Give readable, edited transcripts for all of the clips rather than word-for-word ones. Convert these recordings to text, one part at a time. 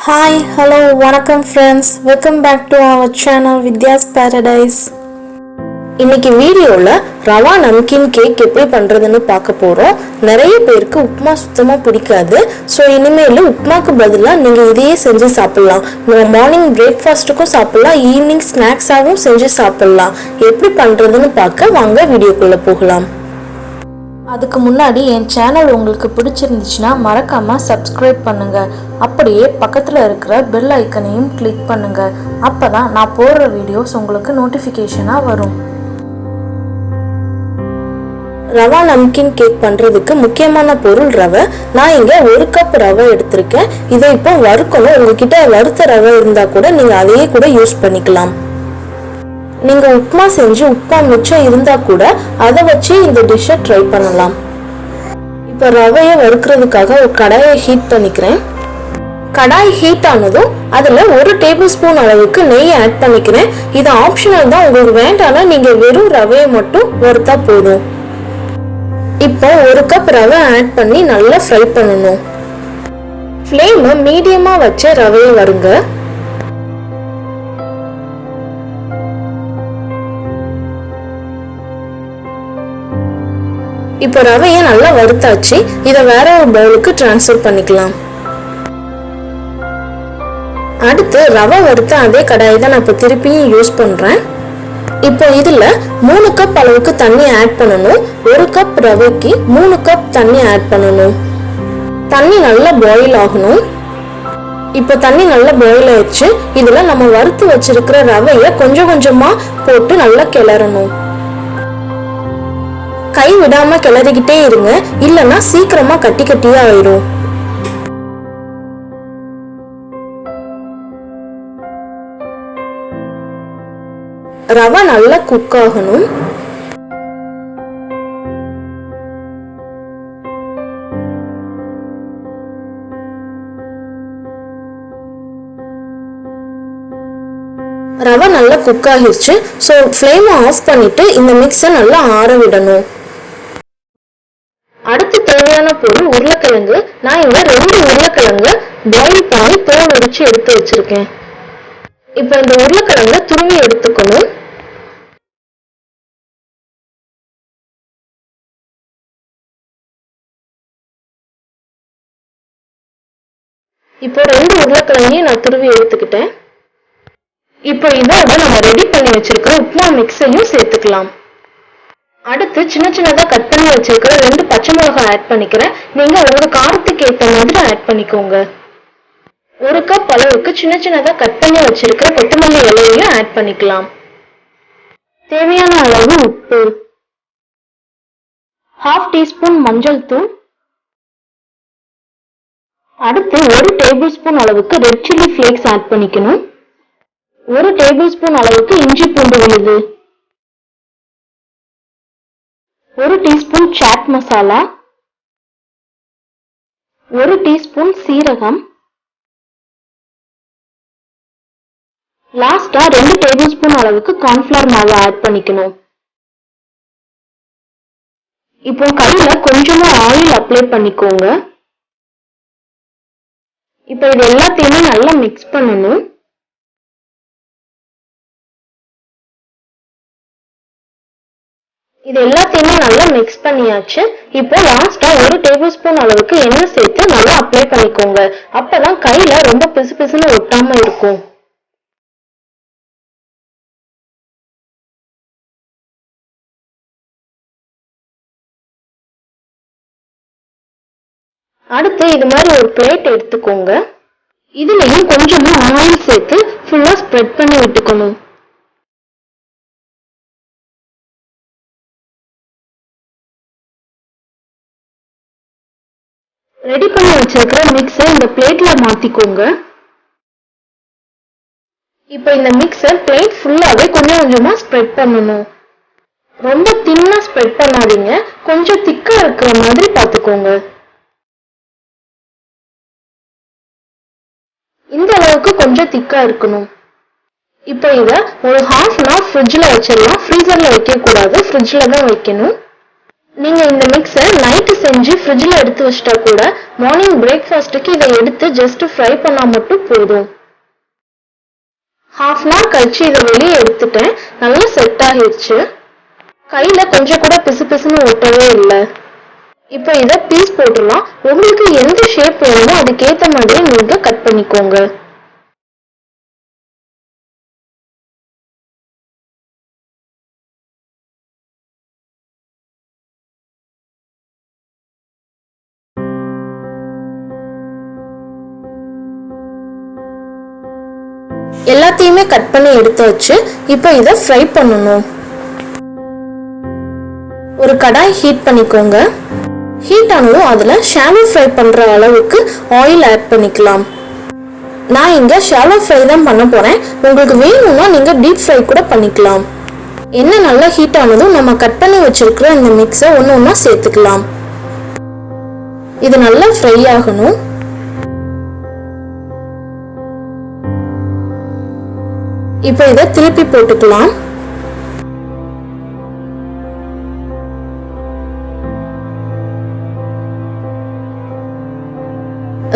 Hi, hello, வணக்கம் friends. Welcome back to our channel Vidya's Paradise. இன்னைக்கு வீடியோல rava namkeen cake எப்படி பண்றதுன்னு பார்க்க போறோம். நிறைய பேருக்கு உப்புமா சுத்தமா பிடிக்காது. ஸோ இனிமேல் உப்புமாக்கு பதிலாக நீங்க இதையே செஞ்சு சாப்பிடலாம். மார்னிங் பிரேக்ஃபாஸ்ட்டுக்கும் சாப்பிடலாம், ஈவினிங் ஸ்நாக்ஸாகவும் செஞ்சு சாப்பிடலாம். எப்படி பண்றதுன்னு பார்க்க வாங்க வீடியோக்குள்ள போகலாம். அதுக்கு முன்னாடி என் சேனல் உங்களுக்கு பிடிச்சிருந்துச்சுன்னா மறக்காமல் சப்ஸ்கிரைப் பண்ணுங்கள். அப்படியே பக்கத்தில் இருக்கிற பெல் ஐக்கனையும் கிளிக் பண்ணுங்கள். அப்போ தான் நான் போடுற வீடியோஸ் உங்களுக்கு நோட்டிஃபிகேஷனாக வரும். ரவா நம்கீன் கேக் பண்ணுறதுக்கு முக்கியமான பொருள் ரவை. நான் இங்கே 1 கப் ரவை எடுத்திருக்கேன். இதை இப்போ வறுக்கணும். உங்ககிட்ட வறுத்த ரவை இருந்தால் கூட நீங்கள் அதையே கூட யூஸ் பண்ணிக்கலாம். நீங்கள் உப்புமா செஞ்சு உப்புமா மிச்சம் இருந்தால் கூட அதை வச்சு இந்த டிஷ்ஷை ட்ரை பண்ணலாம். இப்போ ரவையை வறுக்கிறதுக்காக ஒரு கடாயை ஹீட் பண்ணிக்கிறேன். கடாய் ஹீட் ஆனதும் அதில் 1 டேபிள் ஸ்பூன் அளவுக்கு நெய் ஆட் பண்ணிக்கிறேன். இது ஆப்ஷனல் தான், உங்களுக்கு வேண்டாம்னா நீங்கள் வெறும் ரவையை மட்டும் வறுத்தா போதும். இப்போ 1 கப் ரவை ஆட் பண்ணி நல்லா ஃப்ரை பண்ணணும். ஃப்ளேமை மீடியமாக வச்சு ரவையை வருங்க. இப்போ ரவையை நல்லா வறுத்தாச்சு. இதை வேற ஒரு பவுலுக்கு டிரான்ஸ்ஃபர் பண்ணிக்கலாம். அடுத்து ரவை வறுத்த அதே கடாயை தான் நான் இப்போ திருப்பியும் யூஸ் பண்ணுறேன். இப்போ இதில் 3 கப் அளவுக்கு தண்ணி ஆட் பண்ணணும். 1 கப் ரவைக்கு 3 கப் தண்ணி ஆட் பண்ணணும். தண்ணி நல்லா பாயில் ஆகணும். இப்போ தண்ணி நல்லா பாயில் ஆயிடுச்சு. இதில் நம்ம வறுத்து வச்சிருக்கிற ரவையை கொஞ்சம் கொஞ்சமாக போட்டு நல்லா கிளறணும். கை விடாம கிளறிக்கிட்டே இருங்க, இல்லைன்னா சீக்கிரமா கட்டி கட்டியா ஆயிடும். ரவை நல்லா குக் ஆகணும். ரவை நல்லா குக் ஆகிருச்சு. ஸோ ஃப்ளேமை ஆஃப் பண்ணிட்டு இந்த மிக்ஸை நல்லா ஆற விடணும். அடுத்து தேவையான பொருள் உருளைக்கிழங்கு. நான் இங்க 2 உருளைக்கிழங்கு பாயில் பண்ணி தோல் உரிச்சு எடுத்து வச்சிருக்கேன். இப்போ இந்த உருளைக்கிழங்க துருவி எடுத்துக்கணும். இப்போ 2 உருளைக்கிழங்கையும் நான் துருவி எடுத்துக்கிட்டேன். இப்போ இதோட நம்ம ரெடி பண்ணி வச்சிருக்கிற உப்புமா மிக்ஸையும் சேர்த்துக்கலாம். அடுத்து சின்ன சின்னதா கட் பண்ணி வச்சிருக்கிற 2 பச்சை மிளகாய் ஆட் பண்ணிக்கிறேன். நீங்க உங்க காரத்துக்கு ஏற்ற மாதிரி ஆட் பண்ணிக்கோங்க. 1 கப் அளவுக்கு சின்ன சின்னதா கட் பண்ணி வச்சிருக்கிற கொத்தமல்லி இலையையும் ஆட் பண்ணிக்கலாம். தேவையான அளவு உப்பு, 1/2 டீஸ்பூன் மஞ்சள் தூள், அடுத்து 1 டேபிள் ஸ்பூன் அளவுக்கு ரெட் சில்லி ஃபிளேக்ஸ் ஆட் பண்ணிக்கணும். 1 டேபிள் ஸ்பூன் அளவுக்கு இஞ்சி பூண்டு விழுது, 1 டீஸ்பூன் சாட் மசாலா, 1 டீஸ்பூன் சீரகம், லாஸ்டா 2 டேபிள் ஸ்பூன் அளவுக்கு கார்ன்ஃபிளவர் மாவு ஆட் பண்ணிக்கணும். இப்போ கையில கொஞ்சமா ஆயில் அப்ளை பண்ணிக்கோங்க. இப்போ இது எல்லாத்தையுமே நல்லா மிக்ஸ் பண்ணணும். இது எல்லாத்தையுமே நல்லா மிக்ஸ் பண்ணியாச்சு. இப்போ லாஸ்டா 1 டேபிள் ஸ்பூன் அளவுக்கு எண்ணெய் சேர்த்து நல்லா அப்ளை பண்ணிக்கோங்க. அப்பதான் கையில ரொம்ப பிசு பிசுன்னு ஒட்டாம இருக்கும். அடுத்து இது மாதிரி ஒரு பிளேட் எடுத்துக்கோங்க. இதுலயும் கொஞ்சமா ஆயில் சேர்த்து ஃபுல்லா ஸ்ப்ரெட் பண்ணி விட்டுக்கணும். ரெடி பண்ணி வச்சிருக்கிற மிக்ஸை இந்த பிளேட்ல மாத்திக்கோங்க. இப்போ இந்த மிக்ஸை பிளேட் ஃபுல்லாவே கொஞ்சம் கொஞ்சமா ஸ்ப்ரெட் பண்ணணும். ரொம்ப தின்னா ஸ்ப்ரெட் பண்ணாதீங்க, கொஞ்சம் திக்கா இருக்கிற மாதிரி பார்த்துக்கோங்க. இந்த அளவுக்கு கொஞ்சம் திக்கா இருக்கணும். இப்போ இத ஒரு 1/2 hour ஃப்ரிட்ஜ்ல வச்சிடலாம். ஃப்ரீசர்ல வைக்க கூடாது, ஃப்ரிட்ஜ்ல தான் வைக்கணும். நீங்க இந்த மிக்ஸை நைட்டு செஞ்சு ஃப்ரிட்ஜில் எடுத்து வச்சிட்டா கூட மார்னிங் பிரேக்ஃபாஸ்ட்டுக்கு இதை எடுத்து ஜஸ்ட் ஃப்ரை பண்ணா மட்டும் போதும். ஹாஃப் அன் ஹவர் கழிச்சு இதை வெளியே எடுத்துட்டேன். நல்லா செட் ஆகிடுச்சு. கையில கொஞ்சம் கூட பிசு பிசுன்னு ஒட்டவே இல்லை. இப்போ இதை பீஸ் போட்டுடலாம். உங்களுக்கு எந்த ஷேப் வேணுமோ அதுக்கேற்ற மாதிரி நீங்க கட் பண்ணிக்கோங்க. எல்லாத்தையுமே கட் பண்ணி எடுத்தாச்சு. இப்போ இதை ஃப்ரை பண்ணணும். ஒரு கடாய் ஹீட் பண்ணிக்கோங்க. ஹீட் ஆனதும் அதில் ஷாலோ ஃப்ரை பண்ணுற அளவுக்கு ஆயில் ஆட் பண்ணிக்கலாம். நான் இங்கே ஷாலோ ஃப்ரை தான் பண்ண போகிறேன். உங்களுக்கு வேணும்னா நீங்கள் டீப் ஃப்ரை கூட பண்ணிக்கலாம். எண்ணெய் நல்லா ஹீட் ஆனதும் நம்ம கட் பண்ணி வச்சிருக்கிற இந்த மிக்ஸை ஒன்று ஒன்றா சேர்த்துக்கலாம். இது நல்லா ஃப்ரை ஆகணும். இப்போ இதை திருப்பி போட்டுக்கலாம்.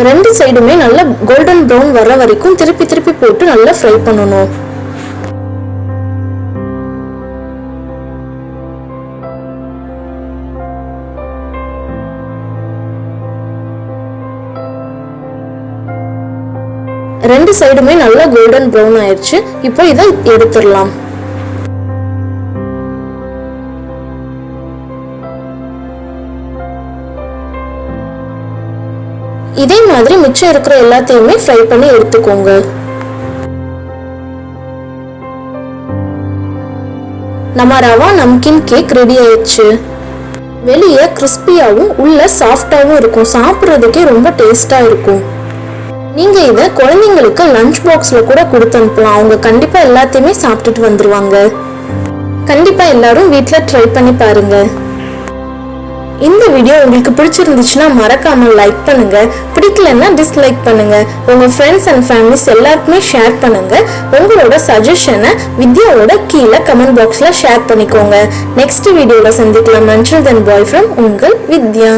ரெண்டு சைடுமே நல்லா கோல்டன் ப்ரௌன் வர வரைக்கும் திருப்பி திருப்பி போட்டு நல்லா ஃப்ரை பண்ணணும். ரெண்டு சைடுமே நல்லா கோல்டன் ப்ரௌன் ஆயிடுச்சு. இப்போ இதை எடுத்துடலாம். இதே மாதிரி மிச்சம் இருக்கிற எல்லாத்தையுமே ஃப்ரை பண்ணி எடுத்துக்கோங்க. நம்ம ரவா நம்கின் கேக் ரெடி ஆயிடுச்சு. வெளியே கிறிஸ்பியாவும் உள்ள சாஃப்டாவும் இருக்கும். சாப்பிட்றதுக்கே ரொம்ப டேஸ்டா இருக்கும். நீங்க இதை குழந்தைங்களுக்கு லஞ்ச் பாக்ஸ்ல கூட கொடுத்து அனுப்பலாம். அவங்க கண்டிப்பா எல்லாத்தையுமே சாப்பிட்டுட்டு வந்துருவாங்க. கண்டிப்பா எல்லாரும் வீட்ல ட்ரை பண்ணி பாருங்க. இந்த வீடியோ உங்களுக்கு பிடிச்சிருந்துச்சுன்னா மறக்காம லைக் பண்ணுங்க. பிடிக்கலன்னா டிஸ்லைக் பண்ணுங்க. உங்க ஃப்ரெண்ட்ஸ் அண்ட் ஃபேமிலிஸ் எல்லாருக்குமே ஷேர் பண்ணுங்க. உங்களோட சஜஷனை வித்யாவோட கீழே கமெண்ட் பாக்ஸ்ல ஷேர் பண்ணிக்கோங்க. நெக்ஸ்ட் வீடியோல சந்திக்கலாம். until then bye from உங்கள் வித்யா.